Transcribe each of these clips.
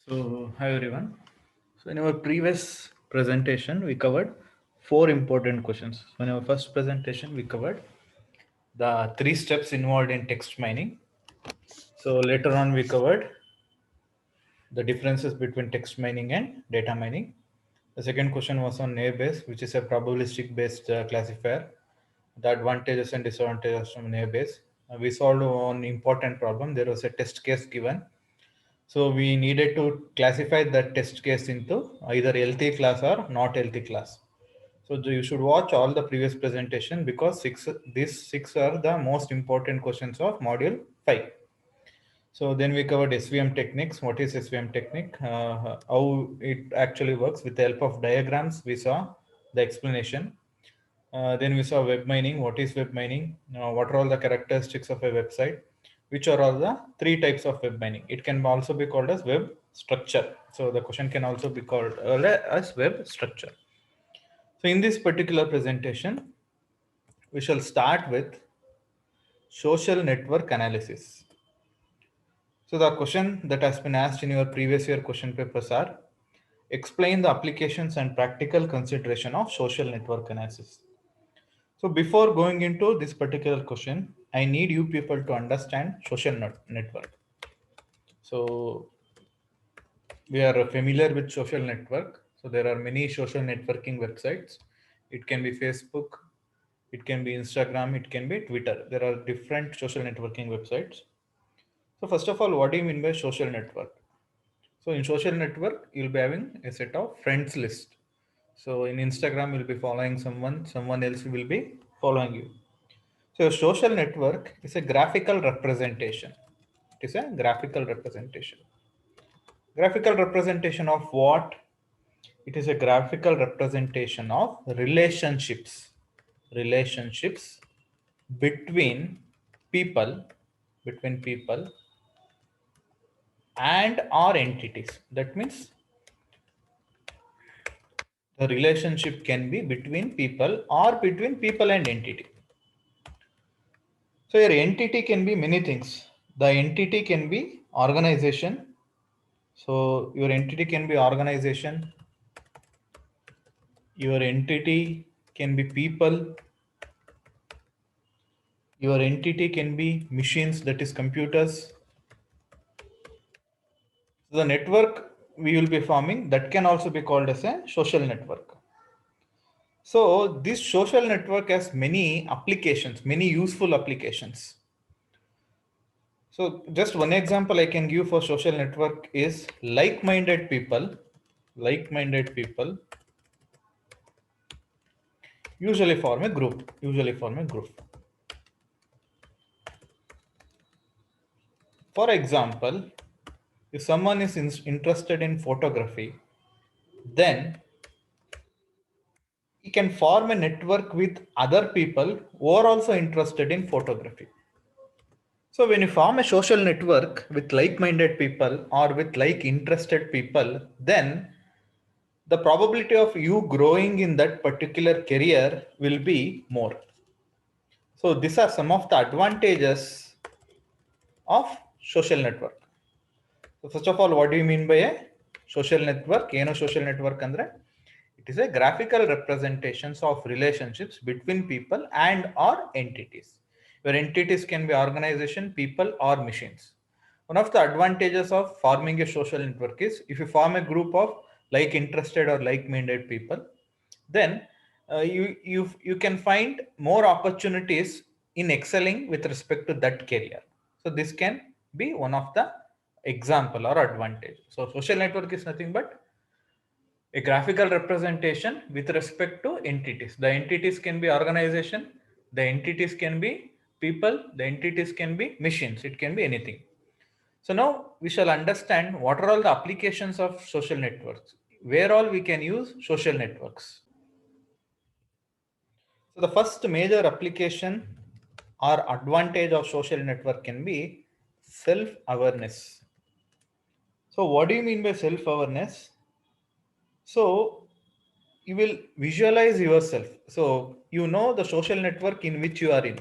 So, hi everyone. So, in our previous presentation, we covered four important questions. So, in our first presentation, we covered the three steps involved in text mining. So, later on, we covered the differences between text mining and data mining. The second question was on naive Bayes, which is a probabilistic based classifier, the advantages and disadvantages from naive Bayes. We solved one important problem. There was a test case given. So we needed to classify that test case into either LT class or not LT class. So you should watch all the previous presentation because these six are the most important questions of module 5. So then we covered SVM techniques. What is SVM technique? How it actually works with the help of diagrams. We saw the explanation. Then we saw web mining. What is web mining? What are all the characteristics of a website? Which are all the three types of web mining? It can also be called as web structure. So the question can also be called as web structure. So in this particular presentation, we shall start with social network analysis. So the question that has been asked in your previous year question papers are, explain the applications and practical consideration of social network analysis. So before going into this particular question, I need you people to understand social network. So we are familiar with social network. So there are many social networking websites. It can be Facebook, it can be Instagram, it can be Twitter. There are different social networking websites. So first of all, what do you mean by social network? So in social network, you'll be having a set of friends list. So in Instagram, you'll be following someone else will be following you. So a social network is a graphical representation. It is a graphical representation. Graphical representation of what? It is a graphical representation of relationships. Relationships between people, between people and or entities. That means the relationship can be between people or between people and entity. So your entity can be many things. The entity can be organization. So your entity can be organization. Your entity can be people. Your entity can be machines, that is computers. So the network we will be forming, that can also be called as a social network. So this social network has many applications, many useful applications. So just one example I can give for social network is like-minded people. Like-minded people usually form a group. Usually form a group. For example, if someone is interested in photography, then he can form a network with other people who are also interested in photography. So when you form a social network with like-minded people or with like-interested people, then the probability of you growing in that particular career will be more. So these are some of the advantages of social network. So first of all, what do you mean by a social network? ಏನು social network ಅಂದ್ರೆ? It is a graphical representations of relationships between people and or entities. Where entities can be organization, people or machines. One of the advantages of forming a social network is if you form a group of like interested or like-minded people, then you can find more opportunities in excelling with respect to that career. So this can be one of the example or advantage. So social network is nothing but a graphical representation with respect to entities. The entities can be organization, the entities can be people, the entities can be machines, it can be anything. So now we shall understand what are all the applications of social networks, where all we can use social networks. So the first major application or advantage of social network can be self-awareness. So what do you mean by self-awareness? So you will visualize yourself. So you know the social network in which you are in.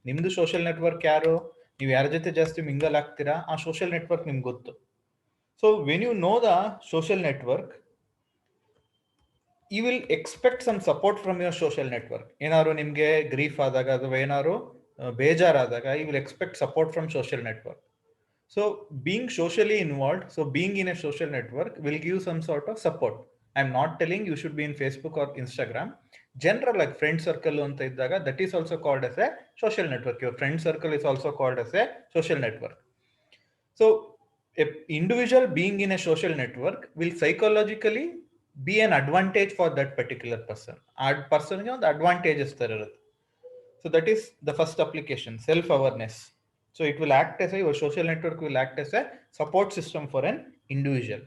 ನಿಮ್ದು social network ಯಾರು, ನೀವು ಯಾರ ಜೊತೆ ಜಾಸ್ತಿ mingle ಆಗ್ತೀರಾ, ಆ social network ನಿಮ್ಗೆ ಗೊತ್ತು. So when you know the social network, you will expect some support from your social network. ಏನಾದ್ರು ನಿಮಗೆ ಗ್ರೀಫ್ ಆದಾಗ ಅಥವಾ ಏನಾದ್ರು ಬೇಜಾರಾದಾಗ you will expect support from social network. So being socially involved, so being in a social network will give some sort of support. I'm not telling you should be in Facebook or Instagram. General like friend circle anta iddaga, that is also called as a social network. Your friend circle is also called as a social network. So a individual being in a social network will psychologically be an advantage for that particular person. Ad person the advantages there. So that is the first application, self-awareness. So it will act as your social network will act as a support system for an individual.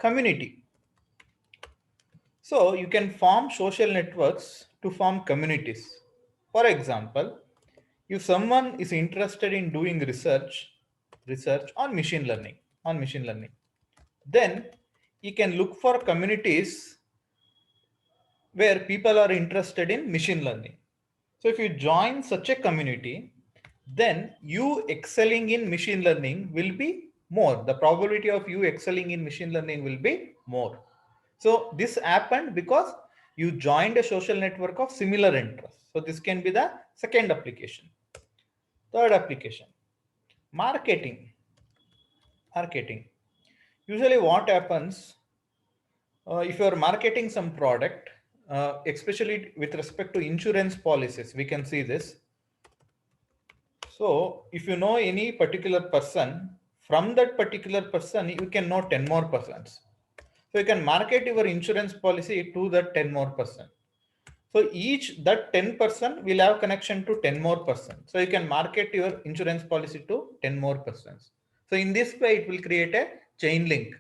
Community. So you can form social networks to form communities. For example, if someone is interested in doing research on machine learning, then you can look for communities where people are interested in machine learning. So if you join such a community, then you excelling in machine learning will be more. The probability of you excelling in machine learning will be more. So this happened because you joined a social network of similar interests. So this can be the second application. Third application, marketing. Marketing. Usually what happens if you are marketing some product, especially with respect to insurance policies, we can see this. So if you know any particular person, from that particular person, you can know 10 more persons. So you can market your insurance policy to that 10 more person. So each that 10% will have connection to 10 more person. So you can market your insurance policy to 10 more persons. So in this way, it will create a chain link.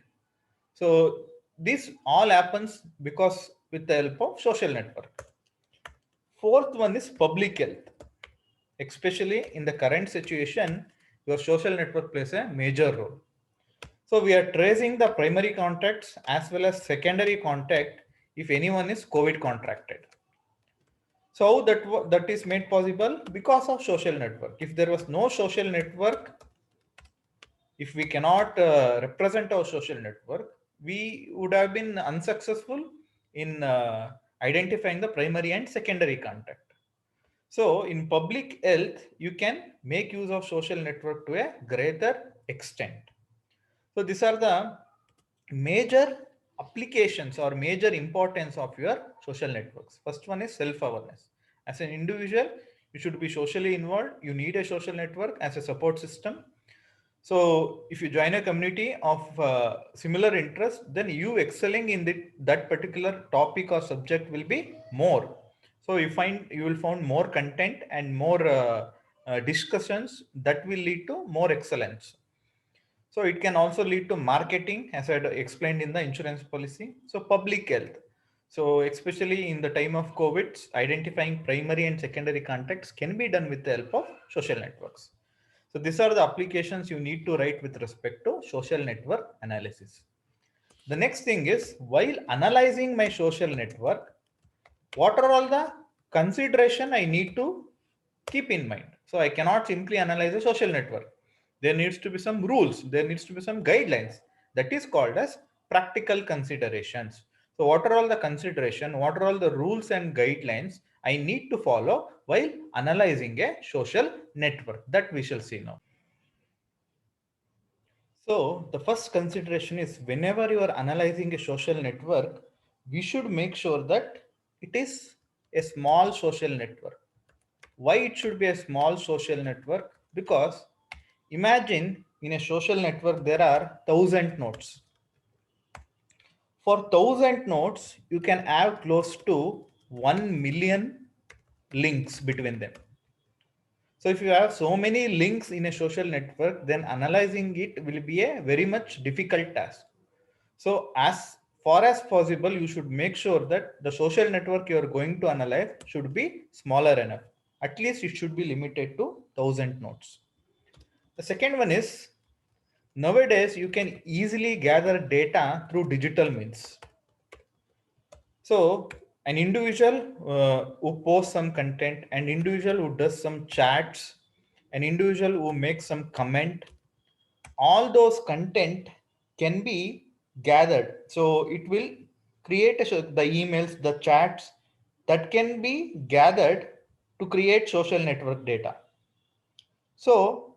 So this all happens because with the help of social network. Fourth one is public health. Especially in the current situation, your social network plays a major role. So we are tracing the primary contacts as well as secondary contact if anyone is COVID contracted. So that is made possible because of social network. If there was no social network, if we cannot represent our social network, we would have been unsuccessful in identifying the primary and secondary contact. So in public health, you can make use of social network to a greater extent. So these are the major applications or major importance of your social networks. First one is self-awareness. As an individual, you should be socially involved. You need a social network as a support system. So if you join a community of similar interest, then you excelling in that particular topic or subject will be more. So you will find more content and more discussions that will lead to more excellence. So it can also lead to marketing, as I explained in the insurance policy. So public health. So especially in the time of COVID, identifying primary and secondary contacts can be done with the help of social networks. So these are the applications you need to write with respect to social network analysis. The next thing is, while analyzing my social network, what are all the consideration I need to keep in mind? So I cannot simply analyze a social network. There needs to be some rules. There needs to be some guidelines. That is called as practical considerations. So what are all the consideration? What are all the rules and guidelines I need to follow while analyzing a social network? That we shall see now. So the first consideration is, whenever you are analyzing a social network, we should make sure that it is a small social network. Why it should be a small social network? Because imagine in a social network there are 1,000 nodes. For 1,000 nodes, you can have close to 1 million links between them. So if you have so many links in a social network, then analyzing it will be a very much difficult task. So as far as possible, you should make sure that the social network you are going to analyze should be smaller enough. At least it should be limited to 1,000 nodes. The second one is, nowadays you can easily gather data through digital means. So an individual who posts some content, an individual who does some chats, an individual who makes some comment, all those content can be gathered. So it will create the emails, the chats that can be gathered to create social network data. So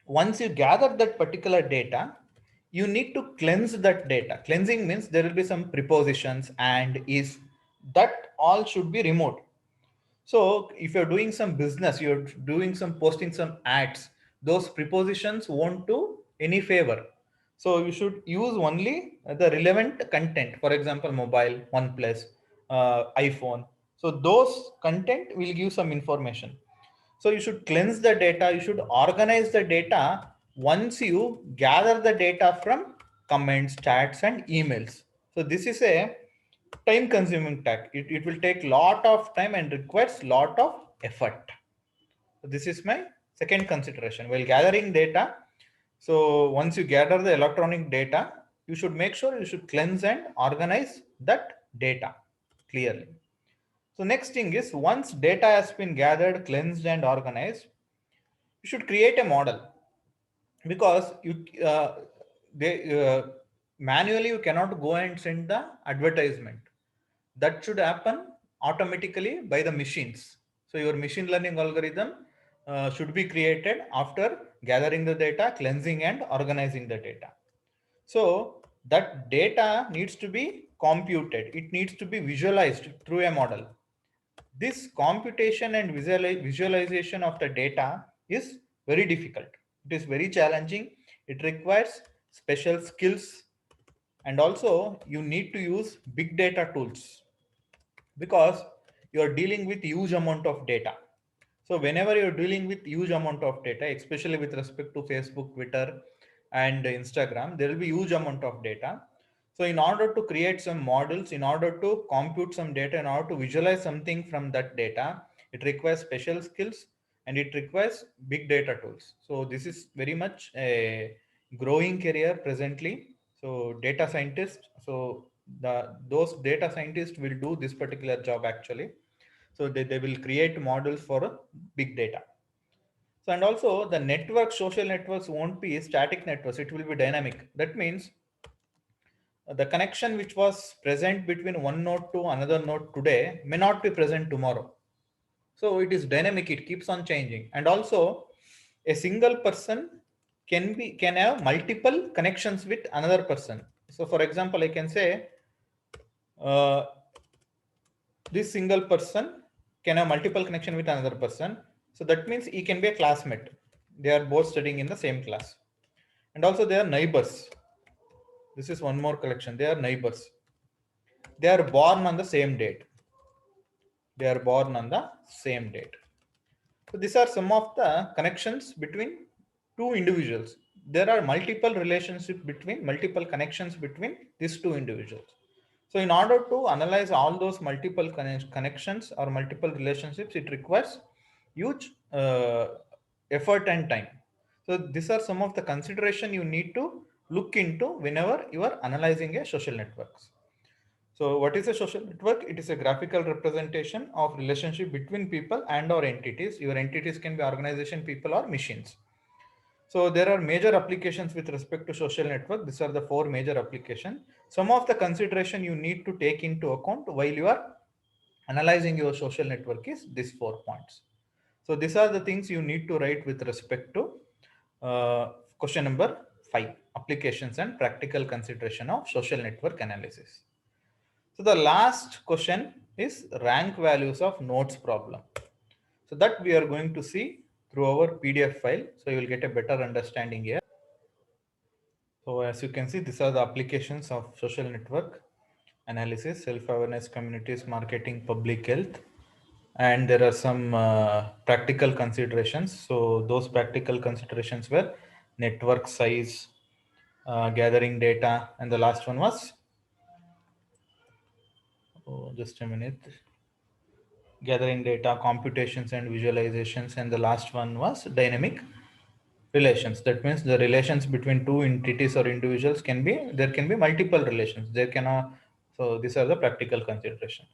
once you gather that particular data, you need to cleanse that data. Cleansing means there will be some prepositions and is, that all should be removed. So if you're doing some business, you're doing some posting some ads, those prepositions won't do any favor. So you should use only the relevant content. For example, mobile, OnePlus, iPhone. So those content will give some information. So you should cleanse the data, you should organize the data once you gather the data from comments, chats, and emails. So this is a time consuming task. It will take lot of time and requires lot of effort. So this is my second consideration while gathering data. So once you gather the electronic data, you should make sure you should cleanse and organize that data clearly. So next thing is, once data has been gathered, cleansed, and organized, you should create a model, because you they manually you cannot go and send the advertisement. That should happen automatically by the machines. So your machine learning algorithm should be created after gathering the data, cleansing and organizing the data. So that data needs to be computed, it needs to be visualized through a model. This computation and visualization of the data is very difficult. It is very challenging. It requires special skills, and also you need to use big data tools, because you are dealing with huge amount of data. So whenever you're dealing with huge amount of data, especially with respect to Facebook, Twitter, and Instagram, there will be huge amount of data. So in order to create some models, in order to compute some data, in order to visualize something from that data, it requires special skills and it requires big data tools. So this is very much a growing career presently. So data scientists, so those data scientists will do this particular job actually. So they will create models for big data. So and also the network, social networks won't be static networks, it will be dynamic. That means the connection which was present between one node to another node today may not be present tomorrow. So it is dynamic, it keeps on changing. And also a single person can have multiple connections with another person. So for example, I can say uh, this single person can have multiple connection with another person. So that means he can be a classmate. They are both studying in the same class. And also they are neighbors. This is one more collection. They are neighbors. They are born on the same date. They are born on the same date. So these are some of the connections between two individuals. There are multiple relationships between, multiple connections between these two individuals. So in order to analyze all those multiple connections or multiple relationships, it requires huge effort and time. So these are some of the consideration you need to look into whenever you are analyzing a social networks. So what is a social network? It is a graphical representation of relationship between people and or entities. Your entities can be organization, people, or machines. So there are major applications with respect to social network. These are the four major applications. Some of the consideration you need to take into account while you are analyzing your social network is these 4 points. So these are the things you need to write with respect to question number 5, applications and practical consideration of social network analysis. So the last question is rank values of nodes problem. So that we are going to see through our PDF file. So you will get a better understanding here. So as you can see, these are the applications of social network analysis, self-awareness, communities, marketing, public health. And there are some practical considerations. So those practical considerations were network size, gathering data, and the last one was, oh, just a minute, gathering data, computations and visualizations, and the last one was dynamic relations. That means the relations between two entities or individuals can be, there can be multiple relations, there cannot. So these are the practical consideration.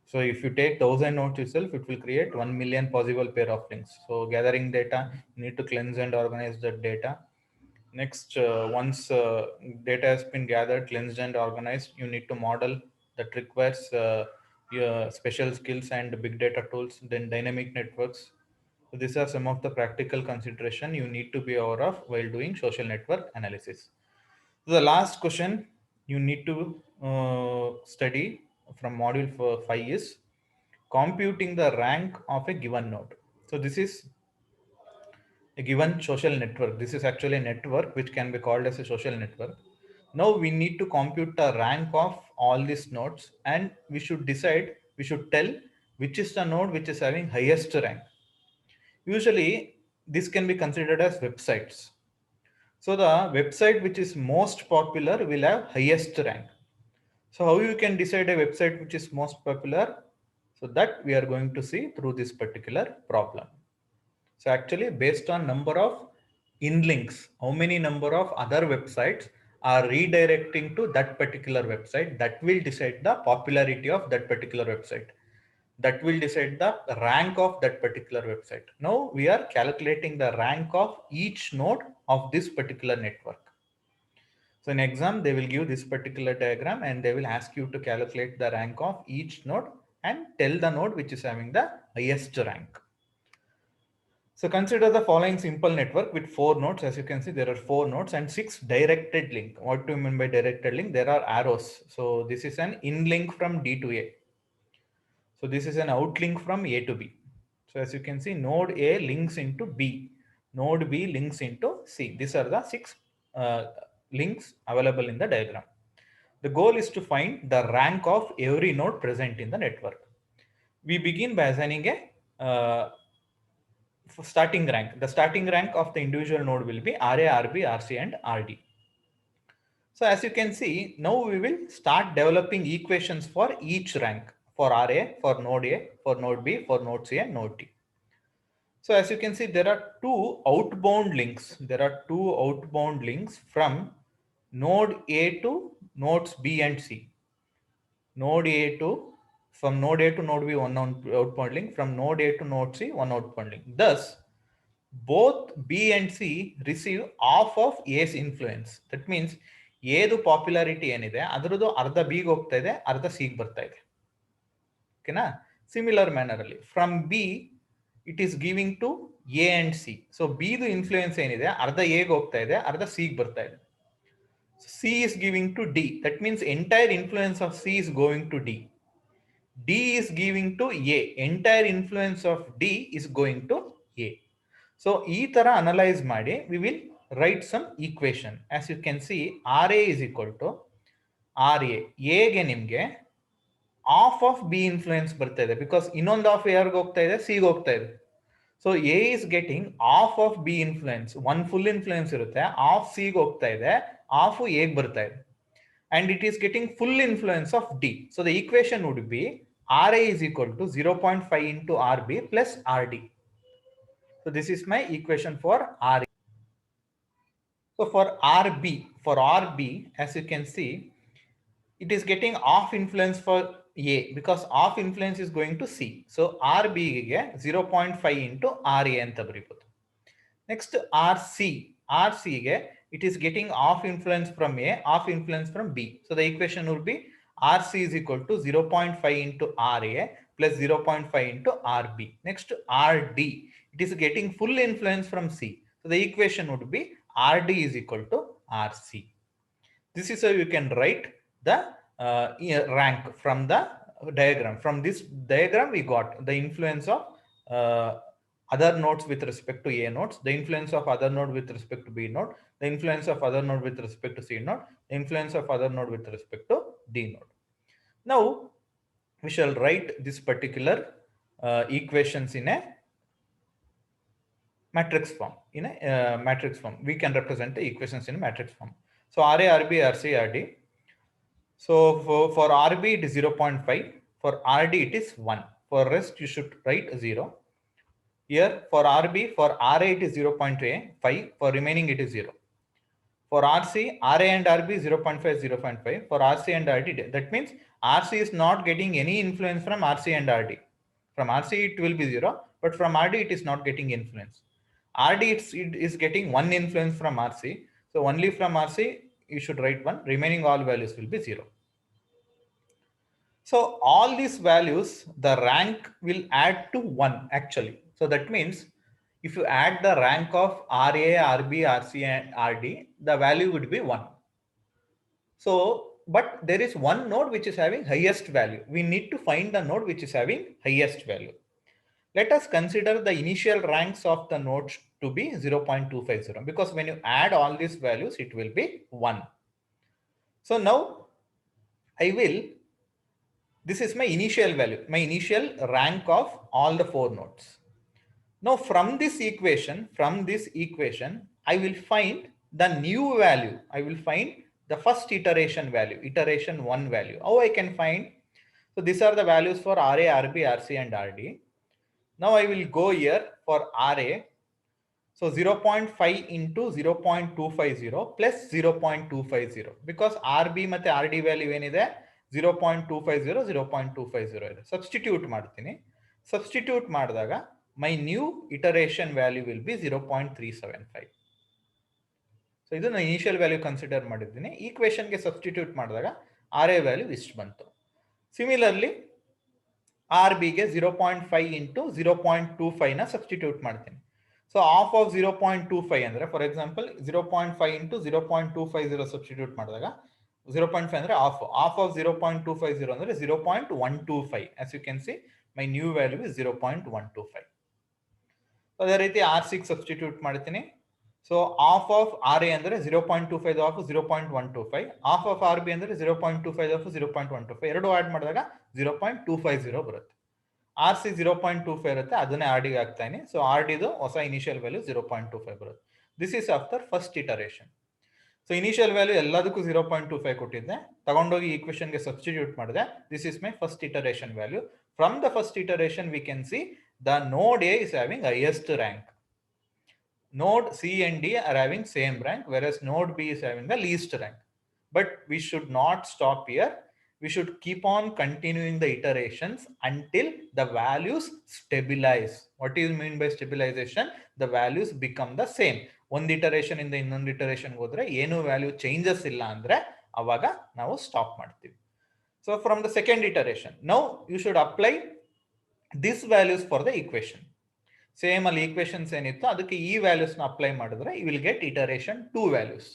So if you take 1000 nodes itself, it will create 1 million possible pair of links. So gathering data, you need to cleanse and organize that data. Next, once data has been gathered, cleansed, and organized, you need to model that requires your special skills and big data tools, then dynamic networks. So these are some of the practical consideration you need to be aware of while doing social network analysis. So the last question you need to study from module 5 is computing the rank of a given node. So this is a given social network. This is actually a network which can be called as a social network. Now we need to compute the rank of all these nodes, and we should tell which is the node which is having highest rank. Usually this can be considered as websites. So the website which is most popular will have highest rank. So how you can decide a website which is most popular? So that we are going to see through this particular problem. So actually based on number of inlinks, how many number of other websites are redirecting to that particular website, that will decide the popularity of that particular website. That will decide the rank of that particular website. Now we are calculating the rank of each node of this particular network. So in exam, they will give this particular diagram and they will ask you to calculate the rank of each node and tell the node which is having the highest rank. So consider the following simple network with 4 nodes. As you can see, there are 4 nodes and 6 directed link. What do you mean by directed link? There are arrows. So this is an in link from D to A. So this is an outlink from A to B. So as you can see, node A links into B, node B links into C. These are the 6 links available in the diagram. The goal is to find the rank of every node present in the network. We begin by assigning a starting rank. The starting rank of the individual node will be RA, RB, RC, and RD. So as you can see, now we will start developing equations for each rank, for RA, for node A, for node B, for node C, and node D. So as you can see, there are two outbound links. There are two outbound links from node A to nodes B and C. Node A to, from node A to node B, one outbound link. From node A to node C, one outbound link. Thus, both B and C receive half of A's influence. That means Aದು popularity ಏನಿದೆ ಅದರದ್ದು ಅರ್ಧ ಬಿಗೆ ಹೋಗ್ತಾ ಇದೆ, ಅರ್ಧ ಸಿಗೆ ಬರ್ತಾ ಇದೆ. ಓಕೆನಾ? ಸಿಮಿಲರ್ ಮ್ಯಾನರ್ ಅಲ್ಲಿ from B it is giving to A and C. So ಬಿದು ಇನ್ಫ್ಲೂಯೆನ್ಸ್ ಏನಿದೆ ಅರ್ಧ ಎಗೆ ಹೋಗ್ತಾ ಇದೆ, ಅರ್ಧ ಸಿಗೆ ಬರ್ತಾ ಇದೆ. C is giving to D. That means entire influence of C is going to D. D is giving to A. Entire influence of D is going to A. So ಈ ತರ ಅನಲೈಸ್ ಮಾಡಿ we will write some equation. As you can see, RA is equal to RA. A ಗೆ ನಿಮಗೆ half of B influence ಬರ್ತಾ ಇದೆ, because ಇನ್ನೊಂದು half ಯಾರಿಗೆ ಹೋಗ್ತಾ ಇದೆ, C ಗೆ ಹೋಗ್ತಾ ಇದೆ. So A is getting half of B influence. one full influence ಇರುತ್ತೆ, half C ಗೆ ಹೋಗ್ತಾ ಇದೆ, half A ಗೆ ಬರ್ತಾ ಇದೆ. And it is getting full influence of D. So the equation would be RA is equal to 0.5 into RB plus RD. So this is my equation for RA. So for RB, as you can see, it is getting half influence for A because half influence is going to C. So RB ಗೆ 0.5 into RA ಅಂತ ಬರೀಬಹುದು. Next RC ಗೆ it is getting half influence from A, half influence from B. So the equation would be RC is equal to 0.5 into RA plus 0.5 into RB. Next RD, it is getting full influence from C. So the equation would be RD is equal to RC. This is how you can write the rank from the diagram. From this diagram, we got the influence of other nodes with respect to A nodes, the influence of other node with respect to B node, the influence of other node with respect to C node, the influence of other node with respect to D node. Now, we shall write this particular equations in a matrix form. In a matrix form, we can represent the equations in a matrix form. So RA, RB, RC, RD. So for RB it is 0.5, for RD it is 1. For rest you should write 0. Here for RB, for RA it is 0.5, for remaining it is 0. For RC, RA and RB 0.5, 0.5. For RC and RD, that means RC is not getting any influence from RC and RD. From RC it will be 0, but from RD it is not getting influence. RD it is getting one influence from RC. So only from RC you should write 1, remaining all values will be 0. So all these values, the rank will add to 1 actually. So that means if you add the rank of RA, RB, RC and RD, the value would be 1. So, but there is one node which is having highest value. We need to find the node which is having highest value. Let us consider the initial ranks of the nodes to be 0.250 because when you add all these values, it will be 1. So now this is my initial value, my initial rank of all the 4 nodes. Now from this equation, I will find the new value. I will find the first iteration value, iteration 1 value. How I can find? So these are the values for RA, RB, RC and RD. Now I will go here for RA. So 0.5 into 0.250 plus 0.250 because RB ಮತ್ತೆ RD value ಏನಿದೆ 0.250 0.250 ಇದೆ. Substitute ಮಾಡ್ತೀನಿ. Substitute ಮಾಡಿದಾಗ my new iteration value will be 0.375. So ಇದು ನಾನು initial value consider ಮಾಡಿದ್ದೀನಿ. Equation ಗೆ substitute ಮಾಡಿದಾಗ RA value ಇಷ್ಟು ಬಂತು. Similarly RB ಗೆ 0.5 into 0.25 ನ substitute ಮಾಡ್ತೀನಿ. So half of 0.25 ಅಂದ್ರೆ for example 0.5 into 0.250 substitute ಮಾಡಿದಾಗ 0.5 ಅಂದ್ರೆ half of 0.250 ಅಂದ್ರೆ 0.125. As you can see, my new value is 0.125. ಅದೇ ರೀತಿ R6 substitute ಮಾಡ್ತೀನಿ. So half of RA ಅಂದ್ರೆ 0.25 of 0.125, half of RB ಅಂದ್ರೆ 0.25 of 0.125. ಎರಡು ಆಡ್ ಮಾಡಿದಾಗ 0.250 ಬರುತ್ತೆ. RC 0.25 ಇರುತ್ತೆ, ಅದನ್ನೇ RD ಗೆ ಹಾಕ್ತಾನೆ. ಸೊ RD ದು ಹೊಸ ಇನಿಷಿಯಲ್ ವ್ಯಾಲ್ಯೂ 0.25 ಬರುತ್ತೆ. This is after first iteration. So initial value ಎಲ್ಲದಕ್ಕೂ 0.25 ಕೊಟ್ಟಿದ್ದೆ, ತಗೊಂಡೋಗಿ ಈಕ್ವೇಷನ್ ಗೆ ಸಬ್ಸ್ಟಿಟ್ಯೂಟ್ ಮಾಡಿದೆ. This is my first iteration value. From the first iteration we can see the node A is having highest rank. Node C and D are having same rank, whereas node B is having the least rank. But we should not stop here. We should keep on continuing the iterations until the values stabilize. What do you mean by stabilization? The values become the same. One iteration in the ಇನ್ನೊಂದು iteration ಹೋದ್ರೆ ಏನು value changes ಇಲ್ಲ ಅಂದ್ರೆ ಅವಾಗ ನಾವು stop ಮಾಡ್ತೀವಿ. So from the second iteration, now you should apply these values for the equation. Same ಅಲ್ಲಿ equations ಏನಿತ್ತು ಅದಕ್ಕೆ ಈ values ನ apply ಮಾಡಿದ್ರೆ you will get iteration 2 values.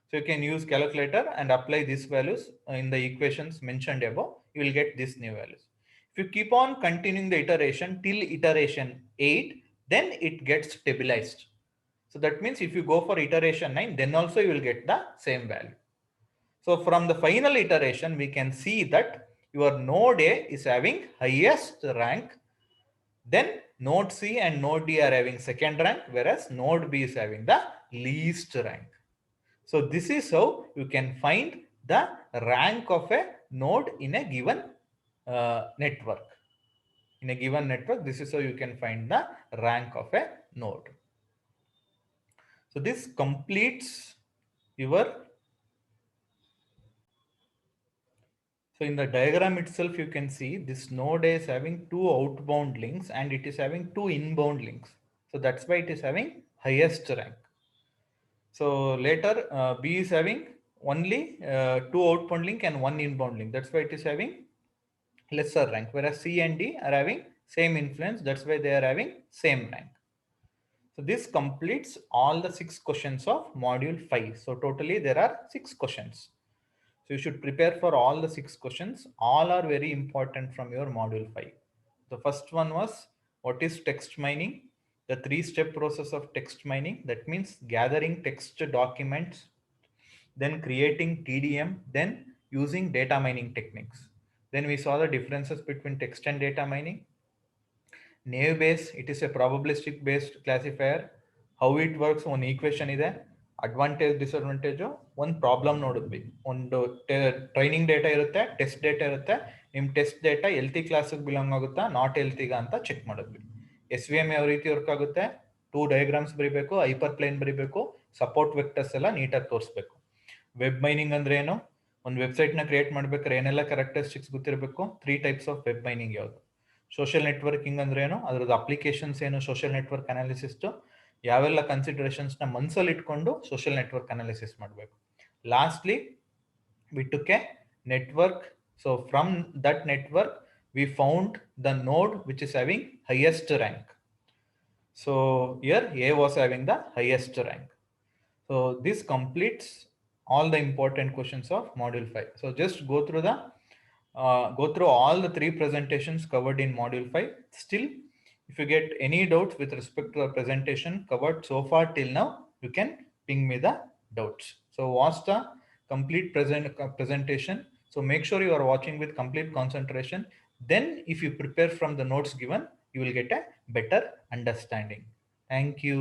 So you can use calculator and apply these values in the equations mentioned above. You will get these new values. If you keep on continuing the iteration till iteration 8, then it gets stabilized. So that means if you go for iteration 9, then also you will get the same value. So from the final iteration, we can see that your node A is having highest rank. Then node C and node D are having second rank, whereas node B is having the least rank. So this is how you can find the rank of a node in a given network. In a given network, this is how you can find the rank of a node. So this completes your. So in the diagram itself, you can see this node is having 2 outbound links and it is having 2 inbound links. So that's why it is having highest rank. So later B is having only 2 outbound link and 1 inbound link. That's why it is having lesser rank, whereas C and D are having same influence. That's why they are having same rank. So this completes all the 6 questions of module 5. So totally there are 6 questions. So you should prepare for all the 6 questions. All are very important from your module 5. The first one was what is text mining? The 3-step process of text mining. That means gathering text documents, then creating TDM, then using data mining techniques. Then we saw the differences between text and data mining. Naive Bayes, it is a probabilistic based classifier. How it works, one equation ಇದೆ, advantage disadvantage, ಒಂದು problem ನೋಡಿದ್ವಿ. ಒಂದು training data ಇರುತ್ತೆ, test data ಇರುತ್ತೆ. ನಿಮ್ಮ test data healthy ಕ್ಲಾಸಿಗೆ belong ಆಗುತ್ತಾ not ಎಲ್ತಿಗ ಅಂತ ಚೆಕ್ ಮಾಡಿದ್ವಿ. SVM ಯಾವ ರೀತಿ ವರ್ಕ್ ಆಗುತ್ತೆ, 2 ಡಯಾಗ್ರಾಮ್ಸ್ ಬರೀಬೇಕು, ಹೈಪರ್ ಪ್ಲೇನ್ ಬರೀಬೇಕು, ಸಪೋರ್ಟ್ ವೆಕ್ಟರ್ಸ್ ಎಲ್ಲ ನೀಟಾಗಿ ತೋರಿಸ್ಬೇಕು. ವೆಬ್ ಮೈನಿಂಗ್ ಅಂದ್ರೆ ಏನು, ಒಂದು ವೆಬ್ಸೈಟ್ನ ಕ್ರಿಯೇಟ್ ಮಾಡ್ಬೇಕಾದ್ರೆ ಏನೆಲ್ಲ ಕ್ಯಾರೆಕ್ಟರಿಸ್ಟಿಕ್ಸ್ ಗೊತ್ತಿರಬೇಕು. 3 ಟೈಪ್ಸ್ ಆಫ್ ವೆಬ್ ಮೈನಿಂಗ್ ಯಾವುದು. ಸೋಷಿಯಲ್ ನೆಟ್ವರ್ಕಿಂಗ್ ಅಂದ್ರೆ ಏನು, ಅದರದ್ದು ಅಪ್ಲಿಕೇಶನ್ಸ್ ಏನು, ಸೋಷಿಯಲ್ ನೆಟ್ವರ್ಕ್ ಅನಾಲಿಸಿಸ್. ಯಾವೆಲ್ಲ ಕನ್ಸಿಡರೇಷನ್ಸ್ನ ಮನಸ್ಸಲ್ಲಿ ಇಟ್ಕೊಂಡು ಸೋಷಿಯಲ್ ನೆಟ್ವರ್ಕ್ ಅನಾಲಿಸಿಸ್ ಮಾಡಬೇಕು. Lastly we took a network. So from that network we found the node which is having highest rank. So here A was having the highest rank. So this completes all the important questions of module 5. So just go through all the 3 presentations covered in module 5. Still, if you get any doubts with respect to the presentation covered so far till now, you can ping me the doubts. So watch the complete presentation. So make sure you are watching with complete concentration. Then if you prepare from the notes given, you will get a better understanding. Thank you.